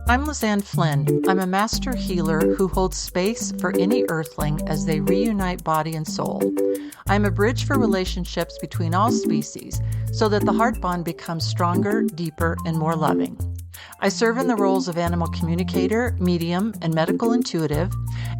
I'm Lizanne Flynn. I'm a master healer who holds space for any earthling as they reunite body and soul. I'm a bridge for relationships between all species so that the heart bond becomes stronger, deeper, and more loving. I serve in the roles of animal communicator, medium, and medical intuitive,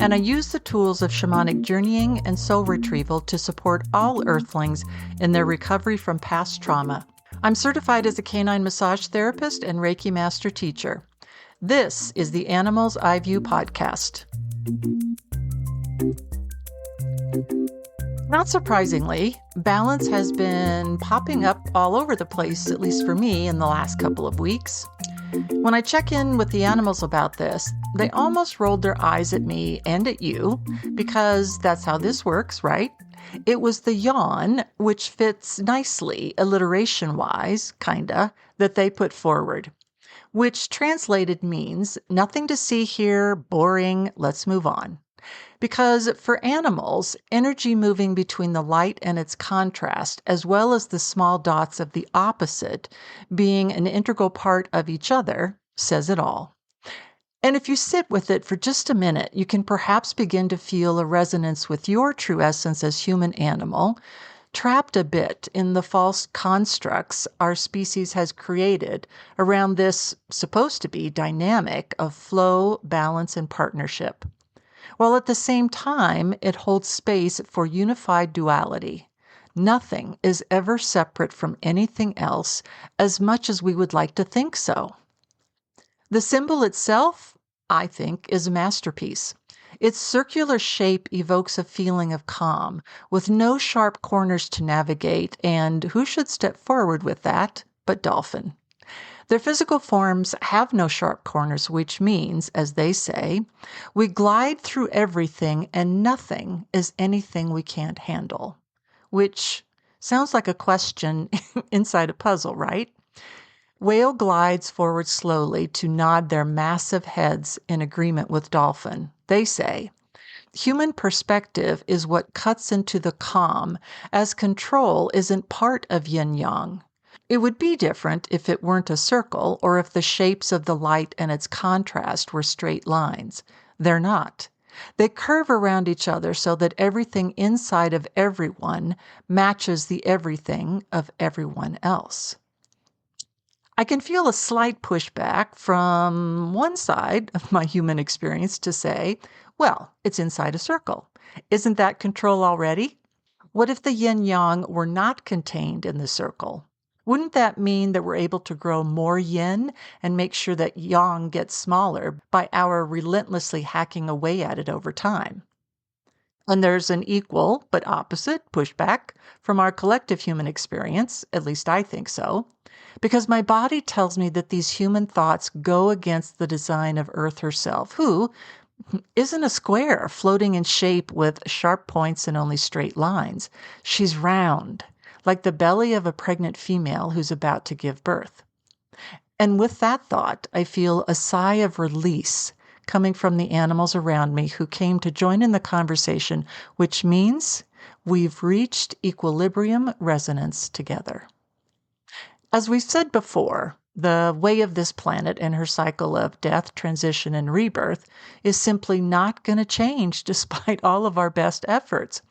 and I use the tools of shamanic journeying and soul retrieval to support all earthlings in their recovery from past trauma. I'm certified as a canine massage therapist and Reiki master teacher. This is the Animals iView podcast. Not surprisingly, balance has been popping up all over the place, at least for me, in the last couple of weeks. When I check in with the animals about this, they almost rolled their eyes at me and at you, because that's how this works, right? It was the yawn, which fits nicely, alliteration-wise, kinda, that they put forward, which translated means nothing to see here, boring, let's move on. Because for animals, energy moving between the light and its contrast, as well as the small dots of the opposite, being an integral part of each other, says it all. And if you sit with it for just a minute, you can perhaps begin to feel a resonance with your true essence as human animal, trapped a bit in the false constructs our species has created around this supposed to be dynamic of flow, balance, and partnership, while at the same time it holds space for unified duality. Nothing is ever separate from anything else as much as we would like to think so. The symbol itself, I think, is a masterpiece. Its circular shape evokes a feeling of calm, with no sharp corners to navigate, and who should step forward with that but dolphin? Their physical forms have no sharp corners, which means, as they say, we glide through everything and nothing is anything we can't handle. Which sounds like a question inside a puzzle, right? Whale glides forward slowly to nod their massive heads in agreement with dolphin. They say, human perspective is what cuts into the calm, as control isn't part of yin-yang. It would be different if it weren't a circle or if the shapes of the light and its contrast were straight lines. They're not. They curve around each other so that everything inside of everyone matches the everything of everyone else. I can feel a slight pushback from one side of my human experience to say, well, it's inside a circle. Isn't that control already? What if the yin-yang were not contained in the circle? Wouldn't that mean that we're able to grow more yin and make sure that yang gets smaller by our relentlessly hacking away at it over time? And there's an equal but opposite pushback from our collective human experience, at least I think so, because my body tells me that these human thoughts go against the design of Earth herself, who isn't a square floating in shape with sharp points and only straight lines. She's round, like the belly of a pregnant female who's about to give birth. And with that thought, I feel a sigh of release coming from the animals around me who came to join in the conversation, which means we've reached equilibrium resonance together. As we've said before, the way of this planet and her cycle of death, transition, and rebirth is simply not going to change despite all of our best efforts.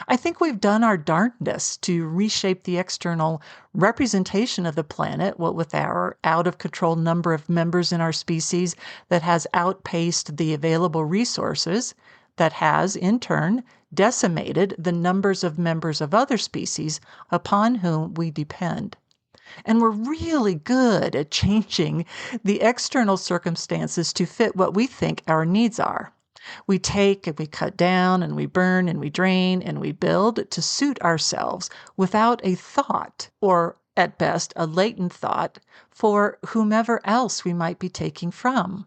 I think we've done our darndest to reshape the external representation of the planet, what with our out-of-control number of members in our species that has outpaced the available resources, that has, in turn, decimated the numbers of members of other species upon whom we depend. And we're really good at changing the external circumstances to fit what we think our needs are. We take and we cut down and we burn and we drain and we build to suit ourselves without a thought, or at best a latent thought, for whomever else we might be taking from.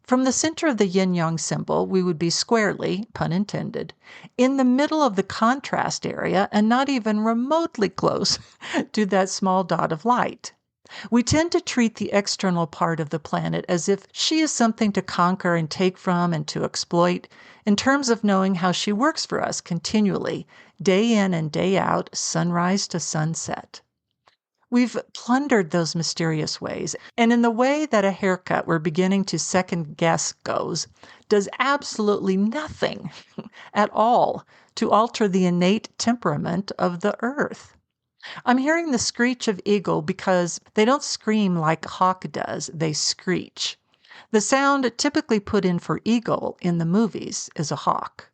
From the center of the yin-yang symbol, we would be squarely, pun intended, in the middle of the contrast area and not even remotely close to that small dot of light. We tend to treat the external part of the planet as if she is something to conquer and take from and to exploit, in terms of knowing how she works for us continually, day in and day out, sunrise to sunset. We've plundered those mysterious ways, and in the way that a haircut we're beginning to second guess goes, does absolutely nothing at all to alter the innate temperament of the earth. I'm hearing the screech of eagle because they don't scream like hawk does, they screech. The sound typically put in for eagle in the movies is a hawk.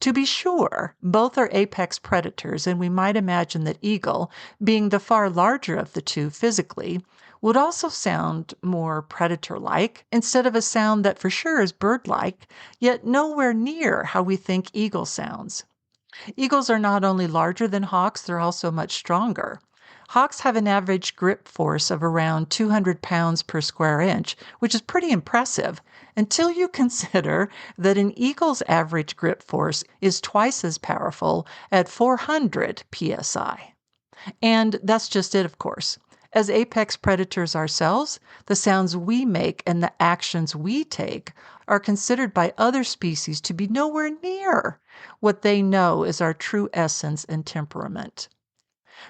To be sure, both are apex predators, and we might imagine that eagle, being the far larger of the two physically, would also sound more predator-like instead of a sound that for sure is bird-like, yet nowhere near how we think eagle sounds. Eagles are not only larger than hawks, they're also much stronger. Hawks have an average grip force of around 200 pounds per square inch, which is pretty impressive, until you consider that an eagle's average grip force is twice as powerful at 400 psi. And that's just it, of course. As apex predators ourselves, the sounds we make and the actions we take are considered by other species to be nowhere near what they know is our true essence and temperament.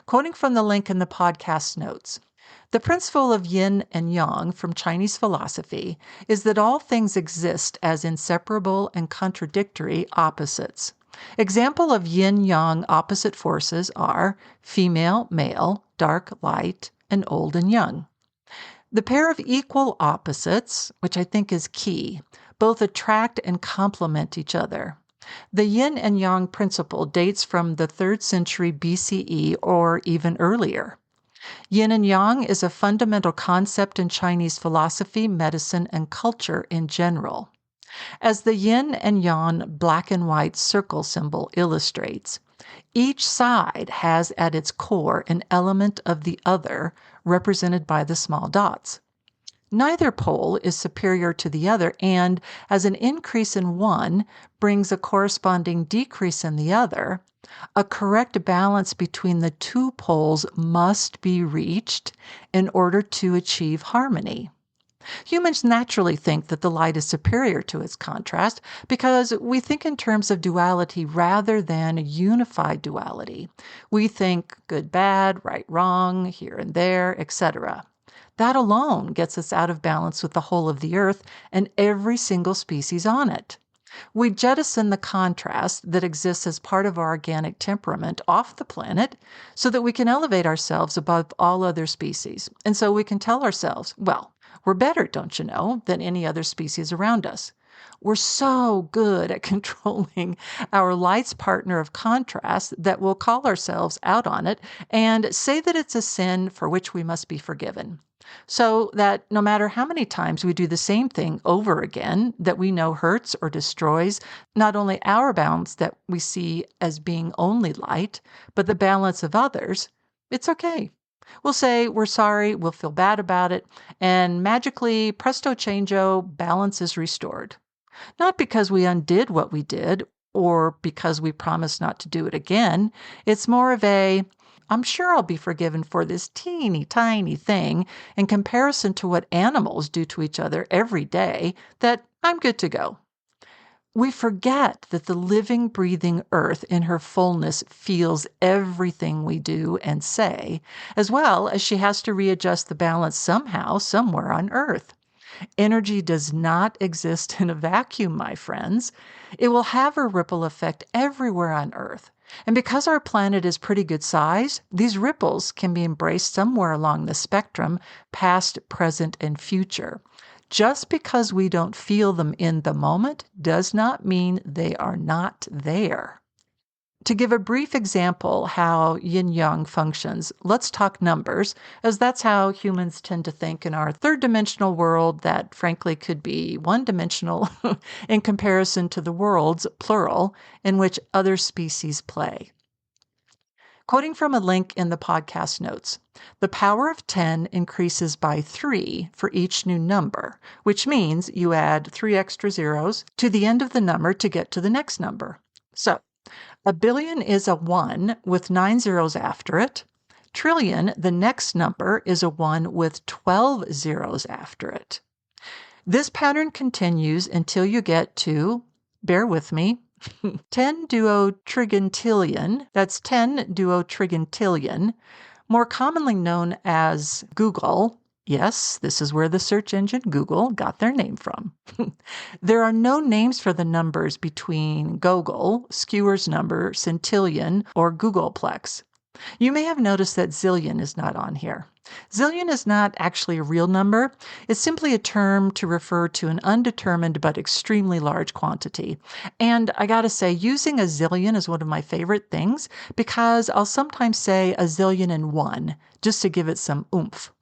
Quoting from the link in the podcast notes, the principle of yin and yang from Chinese philosophy is that all things exist as inseparable and contradictory opposites. Example of yin-yang opposite forces are female, male, dark, light, and old and young. The pair of equal opposites, which I think is key, both attract and complement each other. The yin and yang principle dates from the 3rd century BCE or even earlier. Yin and yang is a fundamental concept in Chinese philosophy, medicine, and culture in general. As the yin and yang black and white circle symbol illustrates, each side has at its core an element of the other represented by the small dots. Neither pole is superior to the other, and as an increase in one brings a corresponding decrease in the other, a correct balance between the two poles must be reached in order to achieve harmony. Humans naturally think that the light is superior to its contrast because we think in terms of duality rather than unified duality. We think good, bad, right, wrong, here and there, etc. That alone gets us out of balance with the whole of the earth and every single species on it. We jettison the contrast that exists as part of our organic temperament off the planet so that we can elevate ourselves above all other species. And so we can tell ourselves, well, we're better, don't you know, than any other species around us. We're so good at controlling our light's partner of contrast that we'll call ourselves out on it and say that it's a sin for which we must be forgiven. So that no matter how many times we do the same thing over again that we know hurts or destroys not only our balance that we see as being only light, but the balance of others, it's okay. We'll say we're sorry, we'll feel bad about it, and magically, presto changeo, balance is restored. Not because we undid what we did or because we promised not to do it again. It's more of a, I'm sure I'll be forgiven for this teeny tiny thing in comparison to what animals do to each other every day, that I'm good to go. We forget that the living, breathing earth in her fullness feels everything we do and say, as well as she has to readjust the balance somehow, somewhere on earth. Energy does not exist in a vacuum, my friends. It will have a ripple effect everywhere on earth. And because our planet is pretty good size, these ripples can be embraced somewhere along the spectrum, past, present, and future. Just because we don't feel them in the moment does not mean they are not there. To give a brief example how yin-yang functions, let's talk numbers, as that's how humans tend to think in our third-dimensional world that frankly could be one-dimensional in comparison to the worlds, plural, in which other species play. Quoting from a link in the podcast notes, the power of 10 increases by 3 for each new number, which means you add 3 extra zeros to the end of the number to get to the next number. So, a billion is a 1 with 9 zeros after it. Trillion, the next number, is a 1 with 12 zeros after it. This pattern continues until you get to, bear with me, 10 duotrigintillion, that's 10 duotrigintillion, More commonly known as Google. Yes, this is where the search engine Google got their name from. There are no names for the numbers between Gogol, Skewer's number, centillion, or Googleplex. You may have noticed that zillion is not on here. Zillion is not actually a real number. It's simply a term to refer to an undetermined but extremely large quantity. And I gotta say, using a zillion is one of my favorite things because I'll sometimes say a zillion and one just to give it some oomph.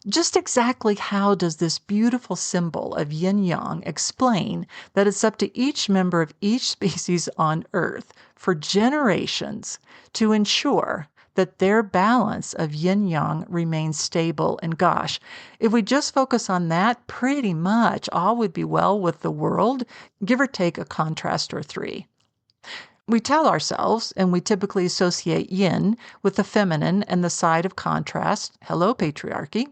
Just exactly how does this beautiful symbol of yin-yang explain that it's up to each member of each species on Earth for generations to ensure that their balance of yin-yang remains stable? And gosh, if we just focus on that, pretty much all would be well with the world, give or take a contrast or three. We tell ourselves, and we typically associate yin with the feminine and the side of contrast. Hello, patriarchy.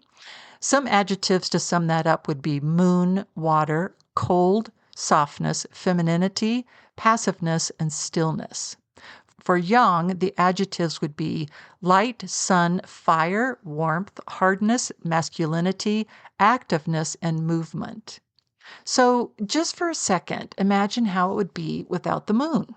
Some adjectives to sum that up would be moon, water, cold, softness, femininity, passiveness, and stillness. For yang, the adjectives would be light, sun, fire, warmth, hardness, masculinity, activeness, and movement. So just for a second, imagine how it would be without the moon.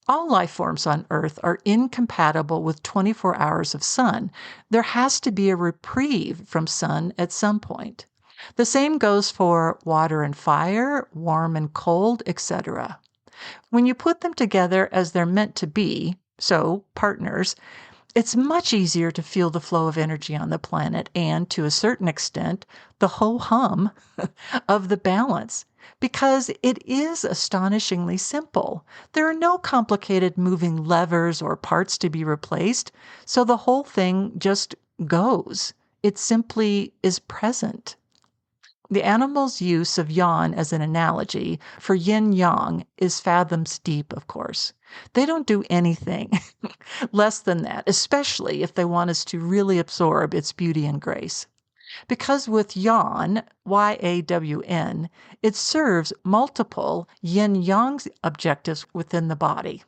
All life forms on Earth are incompatible with 24 hours of sun. There has to be a reprieve from sun at some point. The same goes for water and fire, warm and cold, etc. When you put them together as they're meant to be, so partners, it's much easier to feel the flow of energy on the planet and, to a certain extent, the ho-hum of the balance, because it is astonishingly simple. There are no complicated moving levers or parts to be replaced, so the whole thing just goes. It simply is present. The animal's use of yawn as an analogy for yin-yang is fathoms deep, of course. They don't do anything less than that, especially if they want us to really absorb its beauty and grace. Because with yawn, Y-A-W-N, it serves multiple yin-yang objectives within the body.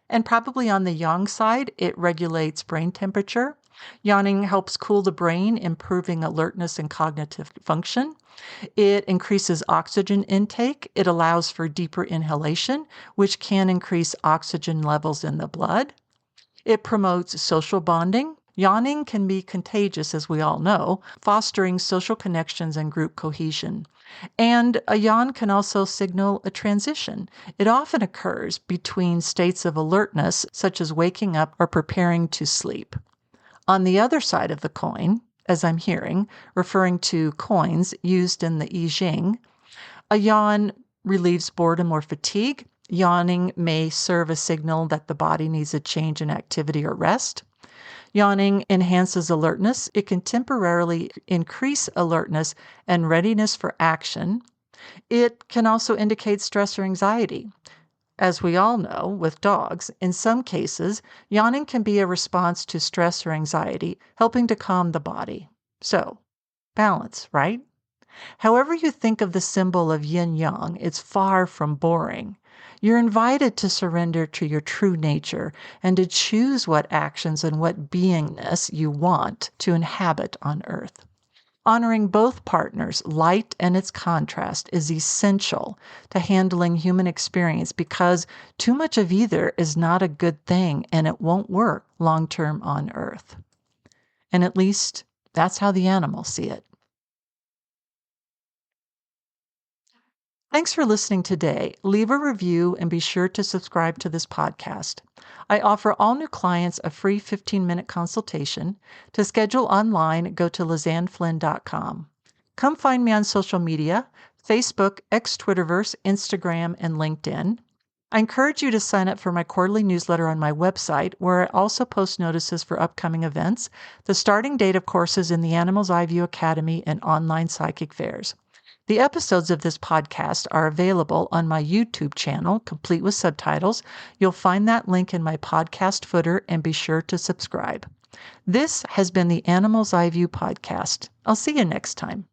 And probably on the yang side, it regulates brain temperature. Yawning helps cool the brain, improving alertness and cognitive function. It increases oxygen intake. It allows for deeper inhalation, which can increase oxygen levels in the blood. It promotes social bonding. Yawning can be contagious, as we all know, fostering social connections and group cohesion. And a yawn can also signal a transition. It often occurs between states of alertness, such as waking up or preparing to sleep. On the other side of the coin, as I'm hearing, referring to coins used in the I Ching, a yawn relieves boredom or fatigue. Yawning may serve a signal that the body needs a change in activity or rest. Yawning enhances alertness. It can temporarily increase alertness and readiness for action. It can also indicate stress or anxiety. As we all know, with dogs, in some cases, yawning can be a response to stress or anxiety, helping to calm the body. So, balance, right? However you think of the symbol of yin-yang, it's far from boring. You're invited to surrender to your true nature and to choose what actions and what beingness you want to inhabit on Earth. Honoring both partners, light and its contrast, is essential to handling human experience because too much of either is not a good thing and it won't work long-term on Earth. And at least that's how the animals see it. Thanks for listening today. Leave a review and be sure to subscribe to this podcast. I offer all new clients a free 15-minute consultation. To schedule online, go to lizanneflynn.com. Come find me on social media, Facebook, Twitterverse, Instagram, and LinkedIn. I encourage you to sign up for my quarterly newsletter on my website, where I also post notices for upcoming events, the starting date of courses in the Animals iView Academy, and online psychic fairs. The episodes of this podcast are available on my YouTube channel, complete with subtitles. You'll find that link in my podcast footer, and be sure to subscribe. This has been the Animals iView podcast. I'll see you next time.